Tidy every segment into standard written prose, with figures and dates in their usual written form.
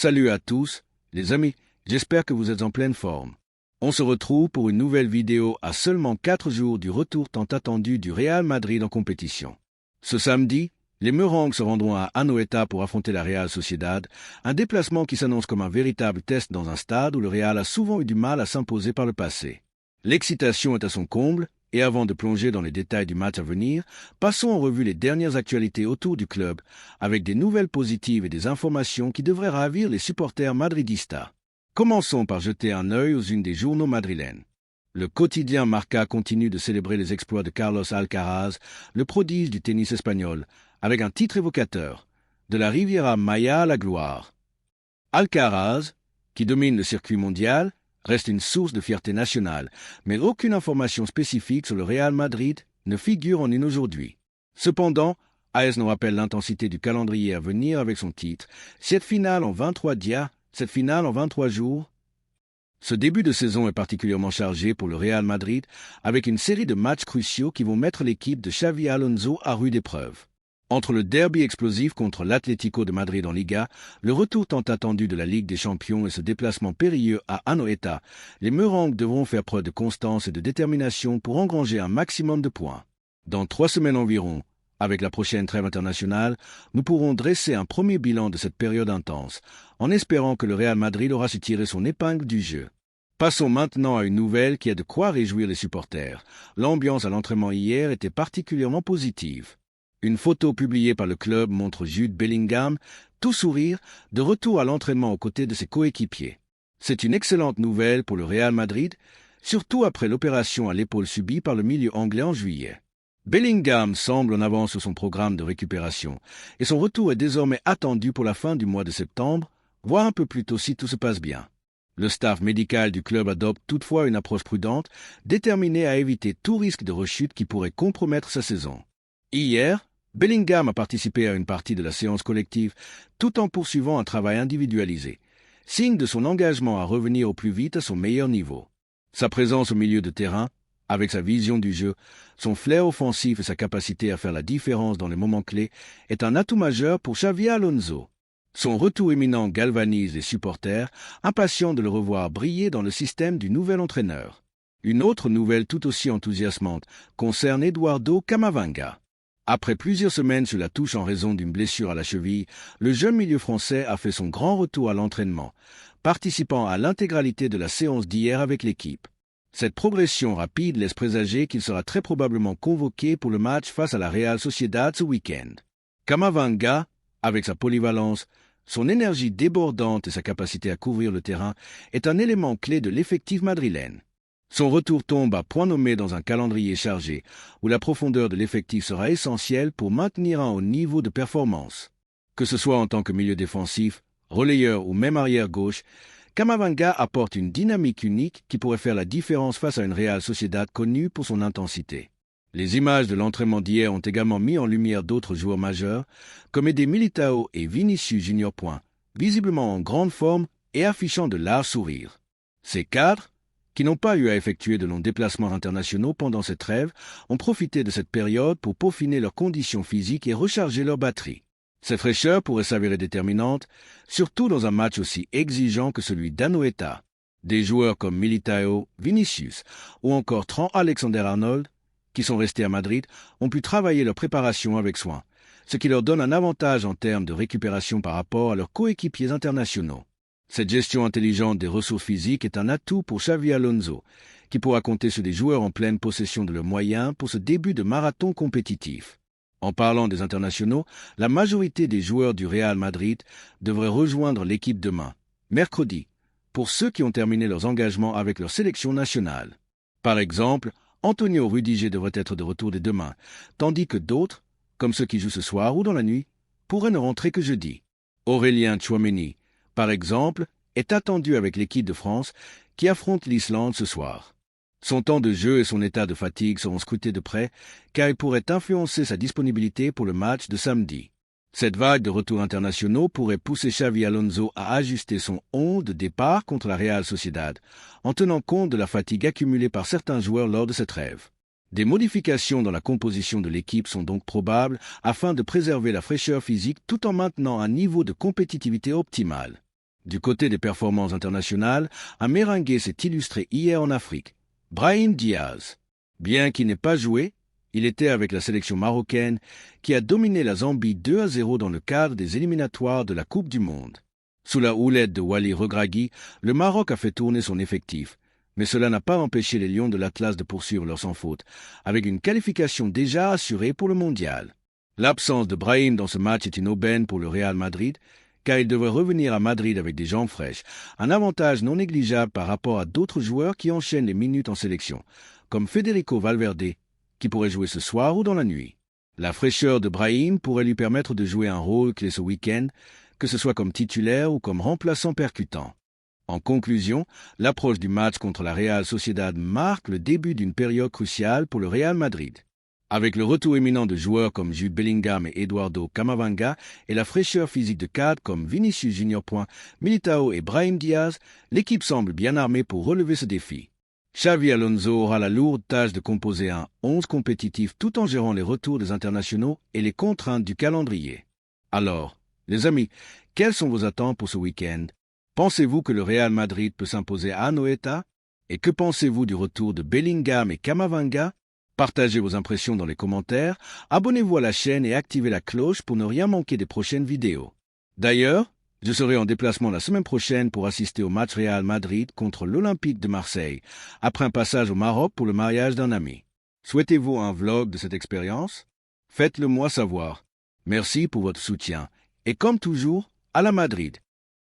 Salut à tous, les amis, j'espère que vous êtes en pleine forme. On se retrouve pour une nouvelle vidéo à seulement 4 jours du retour tant attendu du Real Madrid en compétition. Ce samedi, les Merengues se rendront à Anoeta pour affronter la Real Sociedad, un déplacement qui s'annonce comme un véritable test dans un stade où le Real a souvent eu du mal à s'imposer par le passé. L'excitation est à son comble, et avant de plonger dans les détails du match à venir, passons en revue les dernières actualités autour du club, avec des nouvelles positives et des informations qui devraient ravir les supporters madridistas. Commençons par jeter un œil aux unes des journaux madrilènes. Le quotidien Marca continue de célébrer les exploits de Carlos Alcaraz, le prodige du tennis espagnol, avec un titre évocateur, de la Riviera Maya à la gloire. Alcaraz, qui domine le circuit mondial, reste une source de fierté nationale, mais aucune information spécifique sur le Real Madrid ne figure en une aujourd'hui. Cependant, AS nous rappelle l'intensité du calendrier à venir avec son titre, cette finale en 23 jours. Ce début de saison est particulièrement chargé pour le Real Madrid, avec une série de matchs cruciaux qui vont mettre l'équipe de Xavi Alonso à rude épreuve. Entre le derby explosif contre l'Atlético de Madrid en Liga, le retour tant attendu de la Ligue des Champions et ce déplacement périlleux à Anoeta, les Merengues devront faire preuve de constance et de détermination pour engranger un maximum de points. Dans 3 semaines environ, avec la prochaine trêve internationale, nous pourrons dresser un premier bilan de cette période intense, en espérant que le Real Madrid aura su tirer son épingle du jeu. Passons maintenant à une nouvelle qui a de quoi réjouir les supporters. L'ambiance à l'entraînement hier était particulièrement positive. Une photo publiée par le club montre Jude Bellingham, tout sourire, de retour à l'entraînement aux côtés de ses coéquipiers. C'est une excellente nouvelle pour le Real Madrid, surtout après l'opération à l'épaule subie par le milieu anglais en juillet. Bellingham semble en avance sur son programme de récupération, et son retour est désormais attendu pour la fin du mois de septembre, voire un peu plus tôt si tout se passe bien. Le staff médical du club adopte toutefois une approche prudente, déterminée à éviter tout risque de rechute qui pourrait compromettre sa saison. Hier, Bellingham a participé à une partie de la séance collective tout en poursuivant un travail individualisé, signe de son engagement à revenir au plus vite à son meilleur niveau. Sa présence au milieu de terrain, avec sa vision du jeu, son flair offensif et sa capacité à faire la différence dans les moments clés, est un atout majeur pour Xavi Alonso. Son retour imminent galvanise les supporters, impatients de le revoir briller dans le système du nouvel entraîneur. Une autre nouvelle tout aussi enthousiasmante concerne Eduardo Camavinga. Après plusieurs semaines sur la touche en raison d'une blessure à la cheville, le jeune milieu français a fait son grand retour à l'entraînement, participant à l'intégralité de la séance d'hier avec l'équipe. Cette progression rapide laisse présager qu'il sera très probablement convoqué pour le match face à la Real Sociedad ce week-end. Camavinga, avec sa polyvalence, son énergie débordante et sa capacité à couvrir le terrain, est un élément clé de l'effectif madrilène. Son retour tombe à point nommé dans un calendrier chargé, où la profondeur de l'effectif sera essentielle pour maintenir un haut niveau de performance. Que ce soit en tant que milieu défensif, relayeur ou même arrière-gauche, Camavinga apporte une dynamique unique qui pourrait faire la différence face à une Real Sociedad connue pour son intensité. Les images de l'entraînement d'hier ont également mis en lumière d'autres joueurs majeurs, comme Eder Militao et Vinicius Junior, visiblement en grande forme et affichant de larges sourires. Ces cadres, qui n'ont pas eu à effectuer de longs déplacements internationaux pendant cette trêve, ont profité de cette période pour peaufiner leurs conditions physiques et recharger leur batterie. Cette fraîcheur pourrait s'avérer déterminante, surtout dans un match aussi exigeant que celui d'Anoeta. Des joueurs comme Militao, Vinicius ou encore Trent Alexander-Arnold, qui sont restés à Madrid, ont pu travailler leur préparation avec soin, ce qui leur donne un avantage en termes de récupération par rapport à leurs coéquipiers internationaux. Cette gestion intelligente des ressources physiques est un atout pour Xavi Alonso, qui pourra compter sur des joueurs en pleine possession de leurs moyens pour ce début de marathon compétitif. En parlant des internationaux, la majorité des joueurs du Real Madrid devraient rejoindre l'équipe demain, mercredi, pour ceux qui ont terminé leurs engagements avec leur sélection nationale. Par exemple, Antonio Rudiger devrait être de retour dès demain, tandis que d'autres, comme ceux qui jouent ce soir ou dans la nuit, pourraient ne rentrer que jeudi. Aurélien Tchouaméni, par exemple, est attendu avec l'équipe de France qui affronte l'Islande ce soir. Son temps de jeu et son état de fatigue seront scrutés de près car ils pourraient influencer sa disponibilité pour le match de samedi. Cette vague de retours internationaux pourrait pousser Xavi Alonso à ajuster son 11 de départ contre la Real Sociedad, en tenant compte de la fatigue accumulée par certains joueurs lors de cette trêve. Des modifications dans la composition de l'équipe sont donc probables afin de préserver la fraîcheur physique tout en maintenant un niveau de compétitivité optimal. Du côté des performances internationales, un Méringué s'est illustré hier en Afrique, Brahim Diaz. Bien qu'il n'ait pas joué, il était avec la sélection marocaine qui a dominé la Zambie 2-0 dans le cadre des éliminatoires de la Coupe du Monde. Sous la houlette de Wally Regragui, le Maroc a fait tourner son effectif, mais cela n'a pas empêché les Lions de l'Atlas de poursuivre leur sans faute, avec une qualification déjà assurée pour le mondial. L'absence de Brahim dans ce match est une aubaine pour le Real Madrid, car il devrait revenir à Madrid avec des jambes fraîches, un avantage non négligeable par rapport à d'autres joueurs qui enchaînent les minutes en sélection, comme Federico Valverde, qui pourrait jouer ce soir ou dans la nuit. La fraîcheur de Brahim pourrait lui permettre de jouer un rôle clé ce week-end, que ce soit comme titulaire ou comme remplaçant percutant. En conclusion, l'approche du match contre la Real Sociedad marque le début d'une période cruciale pour le Real Madrid. Avec le retour éminent de joueurs comme Jude Bellingham et Eduardo Camavinga et la fraîcheur physique de cadres comme Vinicius Junior, Militao et Brahim Diaz, l'équipe semble bien armée pour relever ce défi. Xavi Alonso aura la lourde tâche de composer un 11 compétitif tout en gérant les retours des internationaux et les contraintes du calendrier. Alors, les amis, quelles sont vos attentes pour ce week-end? Pensez-vous que le Real Madrid peut s'imposer à Anoeta? Et que pensez-vous du retour de Bellingham et Camavinga? Partagez vos impressions dans les commentaires, abonnez-vous à la chaîne et activez la cloche pour ne rien manquer des prochaines vidéos. D'ailleurs, je serai en déplacement la semaine prochaine pour assister au match Real Madrid contre l'Olympique de Marseille, après un passage au Maroc pour le mariage d'un ami. Souhaitez-vous un vlog de cette expérience? Faites-le moi savoir. Merci pour votre soutien. Et comme toujours, à la Madrid.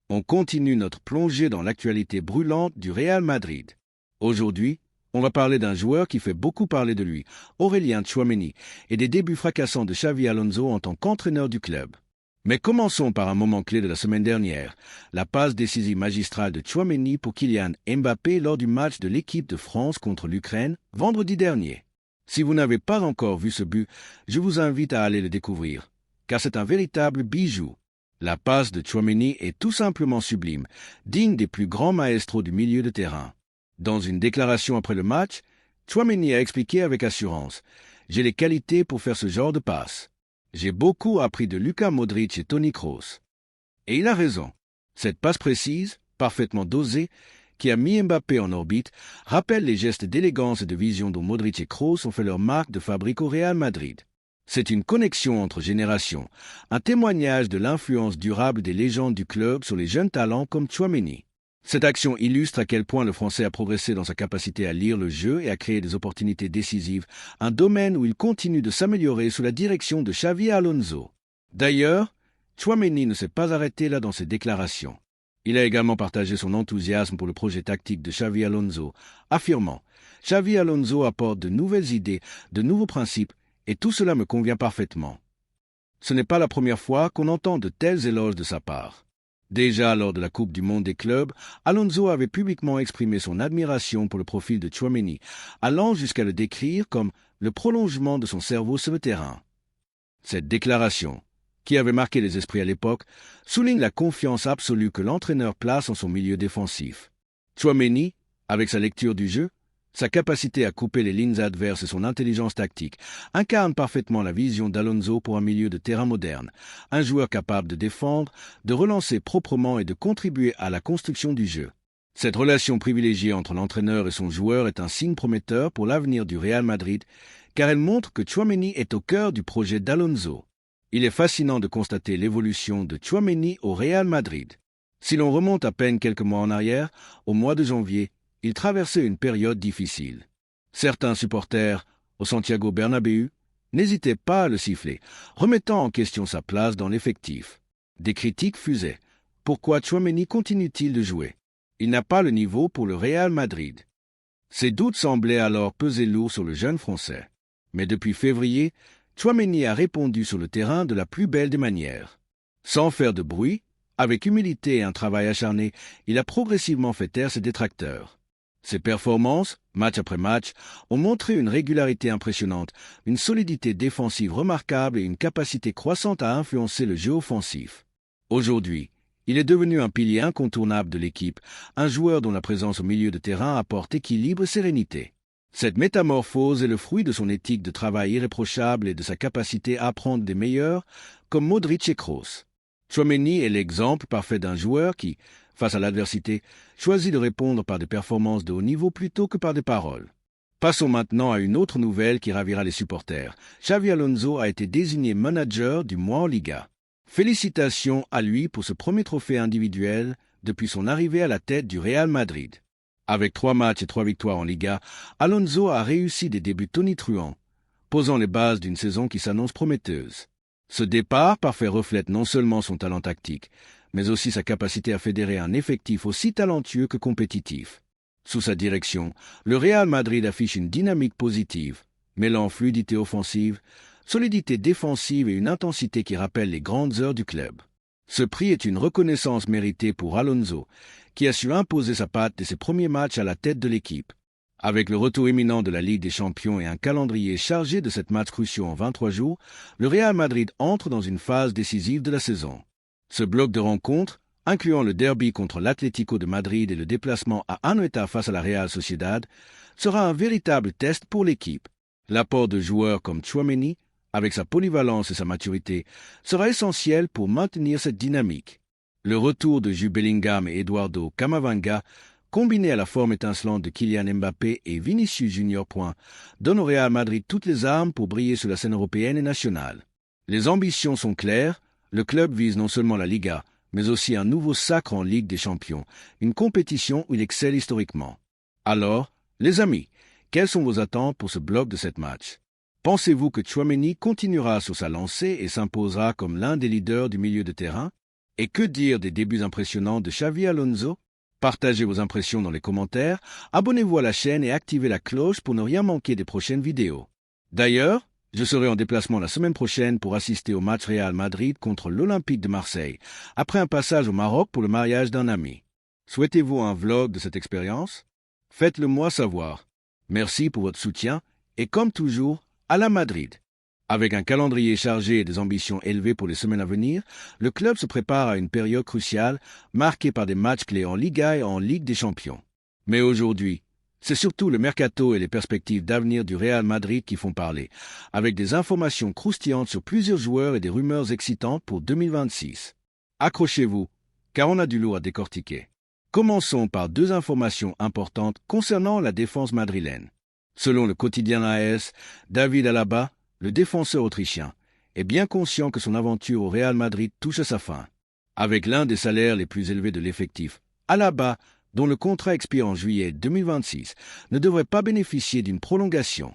On continue notre plongée dans l'actualité brûlante du Real Madrid. Aujourd'hui, on va parler d'un joueur qui fait beaucoup parler de lui, Aurélien Tchouaméni, et des débuts fracassants de Xavi Alonso en tant qu'entraîneur du club. Mais commençons par un moment clé de la semaine dernière, la passe décisive magistrale de Tchouaméni pour Kylian Mbappé lors du match de l'équipe de France contre l'Ukraine vendredi dernier. Si vous n'avez pas encore vu ce but, je vous invite à aller le découvrir, car c'est un véritable bijou. La passe de Tchouaméni est tout simplement sublime, digne des plus grands maestros du milieu de terrain. Dans une déclaration après le match, Tchouaméni a expliqué avec assurance « J'ai les qualités pour faire ce genre de passe. J'ai beaucoup appris de Luka Modric et Toni Kroos. » Et il a raison. Cette passe précise, parfaitement dosée, qui a mis Mbappé en orbite, rappelle les gestes d'élégance et de vision dont Modric et Kroos ont fait leur marque de fabrique au Real Madrid. C'est une connexion entre générations, un témoignage de l'influence durable des légendes du club sur les jeunes talents comme Tchouaméni. Cette action illustre à quel point le Français a progressé dans sa capacité à lire le jeu et à créer des opportunités décisives, un domaine où il continue de s'améliorer sous la direction de Xavi Alonso. D'ailleurs, Tchouaméni ne s'est pas arrêté là dans ses déclarations. Il a également partagé son enthousiasme pour le projet tactique de Xavi Alonso, affirmant « Xavi Alonso apporte de nouvelles idées, de nouveaux principes, et tout cela me convient parfaitement. » Ce n'est pas la première fois qu'on entend de tels éloges de sa part. Déjà lors de la Coupe du Monde des clubs, Alonso avait publiquement exprimé son admiration pour le profil de Tchouaméni, allant jusqu'à le décrire comme le prolongement de son cerveau sur le terrain. Cette déclaration, qui avait marqué les esprits à l'époque, souligne la confiance absolue que l'entraîneur place en son milieu défensif. Tchouaméni, avec sa lecture du jeu, sa capacité à couper les lignes adverses et son intelligence tactique incarnent parfaitement la vision d'Alonso pour un milieu de terrain moderne, un joueur capable de défendre, de relancer proprement et de contribuer à la construction du jeu. Cette relation privilégiée entre l'entraîneur et son joueur est un signe prometteur pour l'avenir du Real Madrid, car elle montre que Tchouaméni est au cœur du projet d'Alonso. Il est fascinant de constater l'évolution de Tchouaméni au Real Madrid. Si l'on remonte à peine quelques mois en arrière, au mois de janvier, il traversait une période difficile. Certains supporters, au Santiago Bernabéu, n'hésitaient pas à le siffler, remettant en question sa place dans l'effectif. Des critiques fusaient. Pourquoi Tchouaméni continue-t-il de jouer? Il n'a pas le niveau pour le Real Madrid. Ces doutes semblaient alors peser lourd sur le jeune Français. Mais depuis février, Tchouaméni a répondu sur le terrain de la plus belle des manières. Sans faire de bruit, avec humilité et un travail acharné, il a progressivement fait taire ses détracteurs. Ses performances, match après match, ont montré une régularité impressionnante, une solidité défensive remarquable et une capacité croissante à influencer le jeu offensif. Aujourd'hui, il est devenu un pilier incontournable de l'équipe, un joueur dont la présence au milieu de terrain apporte équilibre et sérénité. Cette métamorphose est le fruit de son éthique de travail irréprochable et de sa capacité à apprendre des meilleurs, comme Modric et Kroos. Tchouaméni est l'exemple parfait d'un joueur qui, face à l'adversité, choisit de répondre par des performances de haut niveau plutôt que par des paroles. Passons maintenant à une autre nouvelle qui ravira les supporters. Xavi Alonso a été désigné manager du mois en Liga. Félicitations à lui pour ce premier trophée individuel depuis son arrivée à la tête du Real Madrid. Avec 3 matchs et 3 victoires en Liga, Alonso a réussi des débuts tonitruants, posant les bases d'une saison qui s'annonce prometteuse. Ce départ parfait reflète non seulement son talent tactique, mais aussi sa capacité à fédérer un effectif aussi talentueux que compétitif. Sous sa direction, le Real Madrid affiche une dynamique positive, mêlant fluidité offensive, solidité défensive et une intensité qui rappelle les grandes heures du club. Ce prix est une reconnaissance méritée pour Alonso, qui a su imposer sa patte dès ses premiers matchs à la tête de l'équipe. Avec le retour imminent de la Ligue des Champions et un calendrier chargé de 7 matchs cruciaux en 23 jours, le Real Madrid entre dans une phase décisive de la saison. Ce bloc de rencontres, incluant le derby contre l'Atlético de Madrid et le déplacement à Anoeta face à la Real Sociedad, sera un véritable test pour l'équipe. L'apport de joueurs comme Tchouaméni, avec sa polyvalence et sa maturité, sera essentiel pour maintenir cette dynamique. Le retour de Jude Bellingham et Eduardo Camavinga, combiné à la forme étincelante de Kylian Mbappé et Vinicius Junior, donne au Real Madrid toutes les armes pour briller sur la scène européenne et nationale. Les ambitions sont claires, le club vise non seulement la Liga, mais aussi un nouveau sacre en Ligue des Champions, une compétition où il excelle historiquement. Alors, les amis, quelles sont vos attentes pour ce bloc de 7 matchs? Pensez-vous que Tchouaméni continuera sur sa lancée et s'imposera comme l'un des leaders du milieu de terrain? Et que dire des débuts impressionnants de Xavi Alonso? Partagez vos impressions dans les commentaires, abonnez-vous à la chaîne et activez la cloche pour ne rien manquer des prochaines vidéos. D'ailleurs, je serai en déplacement la semaine prochaine pour assister au match Real Madrid contre l'Olympique de Marseille, après un passage au Maroc pour le mariage d'un ami. Souhaitez-vous un vlog de cette expérience? Faites-le moi savoir. Merci pour votre soutien et comme toujours, à la Madrid. Avec un calendrier chargé et des ambitions élevées pour les semaines à venir, le club se prépare à une période cruciale marquée par des matchs clés en Liga et en Ligue des Champions. Mais aujourd'hui, c'est surtout le mercato et les perspectives d'avenir du Real Madrid qui font parler, avec des informations croustillantes sur plusieurs joueurs et des rumeurs excitantes pour 2026. Accrochez-vous, car on a du lourd à décortiquer. Commençons par 2 informations importantes concernant la défense madrilène. Selon le quotidien AS, David Alaba, le défenseur autrichien, est bien conscient que son aventure au Real Madrid touche à sa fin. Avec l'un des salaires les plus élevés de l'effectif, Alaba, dont le contrat expire en juillet 2026, ne devrait pas bénéficier d'une prolongation.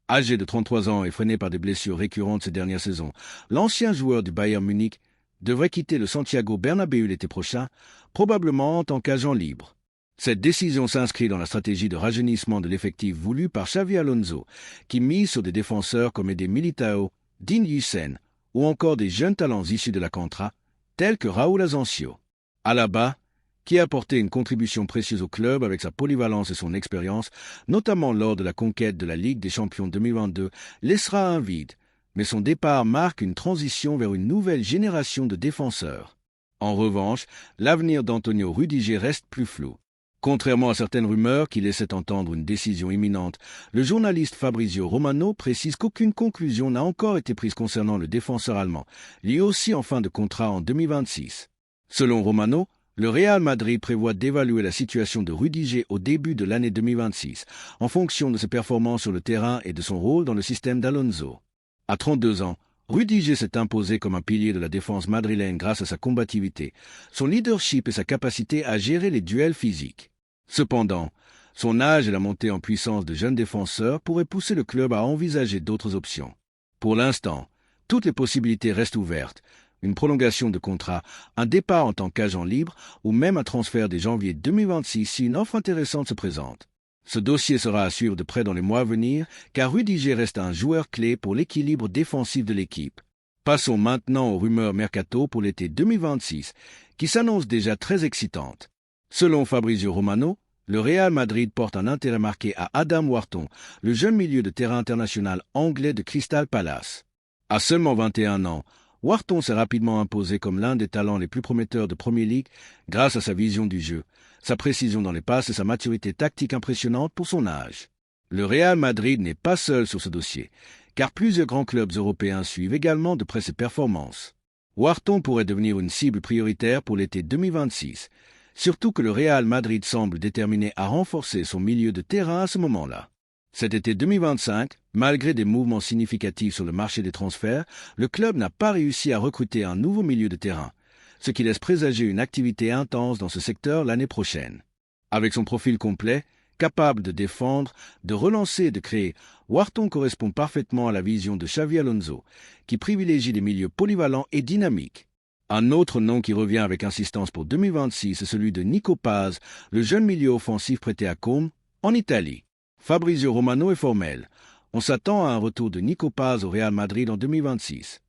Âgé de 33 ans et freiné par des blessures récurrentes ces dernières saisons, l'ancien joueur du Bayern Munich devrait quitter le Santiago Bernabéu l'été prochain, probablement en tant qu'agent libre. Cette décision s'inscrit dans la stratégie de rajeunissement de l'effectif voulue par Xavi Alonso, qui mise sur des défenseurs comme Eder Militao, Dean Huijsen ou encore des jeunes talents issus de la Contra, tels que Raúl Asensio. Alaba, qui a apporté une contribution précieuse au club avec sa polyvalence et son expérience, notamment lors de la conquête de la Ligue des Champions 2022, laissera un vide, mais son départ marque une transition vers une nouvelle génération de défenseurs. En revanche, l'avenir d'Antonio Rudiger reste plus flou. Contrairement à certaines rumeurs qui laissaient entendre une décision imminente, le journaliste Fabrizio Romano précise qu'aucune conclusion n'a encore été prise concernant le défenseur allemand, lui aussi en fin de contrat en 2026. Selon Romano, le Real Madrid prévoit d'évaluer la situation de Rudiger au début de l'année 2026, en fonction de ses performances sur le terrain et de son rôle dans le système d'Alonso. À 32 ans, Rudiger s'est imposé comme un pilier de la défense madrilène grâce à sa combativité, son leadership et sa capacité à gérer les duels physiques. Cependant, son âge et la montée en puissance de jeunes défenseurs pourraient pousser le club à envisager d'autres options. Pour l'instant, toutes les possibilités restent ouvertes. Une prolongation de contrat, un départ en tant qu'agent libre ou même un transfert dès janvier 2026 si une offre intéressante se présente. Ce dossier sera à suivre de près dans les mois à venir car Rudiger reste un joueur clé pour l'équilibre défensif de l'équipe. Passons maintenant aux rumeurs mercato pour l'été 2026 qui s'annoncent déjà très excitantes. Selon Fabrizio Romano, le Real Madrid porte un intérêt marqué à Adam Wharton, le jeune milieu de terrain international anglais de Crystal Palace. À seulement 21 ans, Wharton s'est rapidement imposé comme l'un des talents les plus prometteurs de Premier League grâce à sa vision du jeu, sa précision dans les passes et sa maturité tactique impressionnante pour son âge. Le Real Madrid n'est pas seul sur ce dossier, car plusieurs grands clubs européens suivent également de près ses performances. Wharton pourrait devenir une cible prioritaire pour l'été 2026, surtout que le Real Madrid semble déterminé à renforcer son milieu de terrain à ce moment-là. Cet été 2025, malgré des mouvements significatifs sur le marché des transferts, le club n'a pas réussi à recruter un nouveau milieu de terrain, ce qui laisse présager une activité intense dans ce secteur l'année prochaine. Avec son profil complet, capable de défendre, de relancer et de créer, Wharton correspond parfaitement à la vision de Xavi Alonso, qui privilégie les milieux polyvalents et dynamiques. Un autre nom qui revient avec insistance pour 2026 est celui de Nico Paz, le jeune milieu offensif prêté à Como, en Italie. Fabrizio Romano est formel. On s'attend à un retour de Nico Paz au Real Madrid en 2026.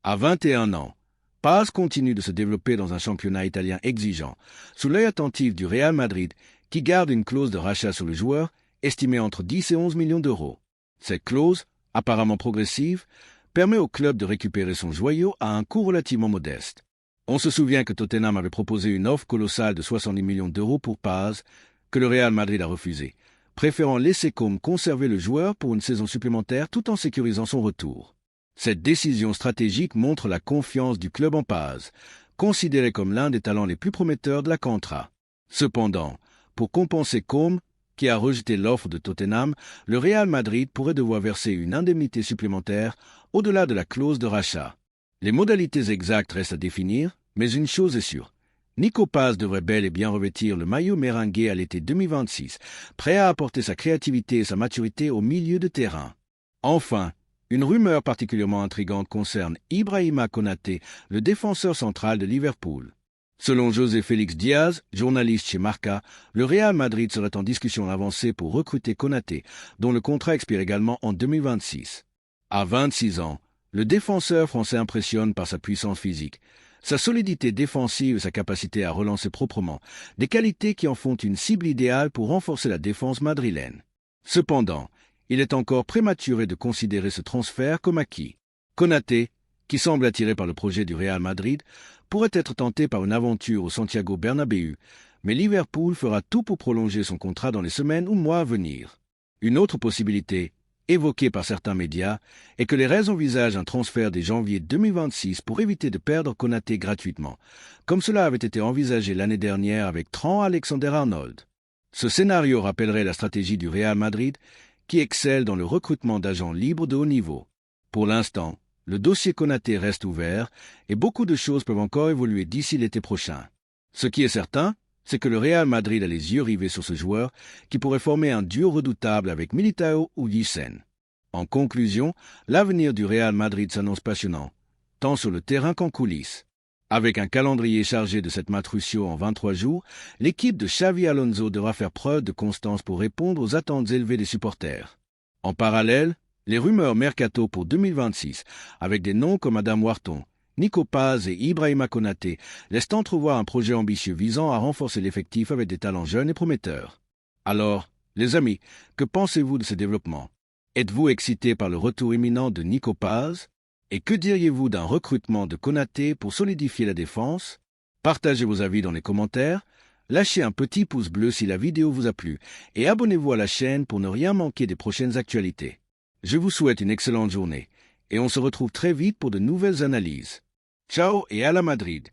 À 21 ans, Paz continue de se développer dans un championnat italien exigeant, sous l'œil attentif du Real Madrid, qui garde une clause de rachat sur le joueur, estimée entre 10 et 11 millions d'euros. Cette clause, apparemment progressive, permet au club de récupérer son joyau à un coût relativement modeste. On se souvient que Tottenham avait proposé une offre colossale de 70 millions d'euros pour Paz, que le Real Madrid a refusé, préférant laisser Como conserver le joueur pour une saison supplémentaire tout en sécurisant son retour. Cette décision stratégique montre la confiance du club en Paz, considéré comme l'un des talents les plus prometteurs de la Contra. Cependant, pour compenser Como, qui a rejeté l'offre de Tottenham, le Real Madrid pourrait devoir verser une indemnité supplémentaire au-delà de la clause de rachat. Les modalités exactes restent à définir, mais une chose est sûre. Nico Paz devrait bel et bien revêtir le maillot merengue à l'été 2026, prêt à apporter sa créativité et sa maturité au milieu de terrain. Enfin, une rumeur particulièrement intrigante concerne Ibrahima Konaté, le défenseur central de Liverpool. Selon José Félix Diaz, journaliste chez Marca, le Real Madrid serait en discussion avancée pour recruter Konaté, dont le contrat expire également en 2026. À 26 ans, le défenseur français impressionne par sa puissance physique, sa solidité défensive et sa capacité à relancer proprement, des qualités qui en font une cible idéale pour renforcer la défense madrilène. Cependant, il est encore prématuré de considérer ce transfert comme acquis. Konaté, qui semble attiré par le projet du Real Madrid, pourrait être tenté par une aventure au Santiago Bernabéu, mais Liverpool fera tout pour prolonger son contrat dans les semaines ou mois à venir. Une autre possibilité, évoquée par certains médias, est que les Reds envisagent un transfert dès janvier 2026 pour éviter de perdre Konaté gratuitement, comme cela avait été envisagé l'année dernière avec Trent Alexander-Arnold. Ce scénario rappellerait la stratégie du Real Madrid, qui excelle dans le recrutement d'agents libres de haut niveau. Pour l'instant, le dossier Konaté reste ouvert et beaucoup de choses peuvent encore évoluer d'ici l'été prochain. Ce qui est certain, c'est que le Real Madrid a les yeux rivés sur ce joueur qui pourrait former un duo redoutable avec Militao ou Ysen. En conclusion, l'avenir du Real Madrid s'annonce passionnant, tant sur le terrain qu'en coulisses. Avec un calendrier chargé de cette Matruccio en 23 jours, l'équipe de Xavi Alonso devra faire preuve de constance pour répondre aux attentes élevées des supporters. En parallèle, les rumeurs mercato pour 2026, avec des noms comme Adam Wharton, Nico Paz et Ibrahima Konaté, laissent entrevoir un projet ambitieux visant à renforcer l'effectif avec des talents jeunes et prometteurs. Alors, les amis, que pensez-vous de ces développements? Êtes-vous excités par le retour imminent de Nico Paz? Et que diriez-vous d'un recrutement de Konaté pour solidifier la défense? Partagez vos avis dans les commentaires, lâchez un petit pouce bleu si la vidéo vous a plu et abonnez-vous à la chaîne pour ne rien manquer des prochaines actualités. Je vous souhaite une excellente journée et on se retrouve très vite pour de nouvelles analyses. Ciao et à la Madrid!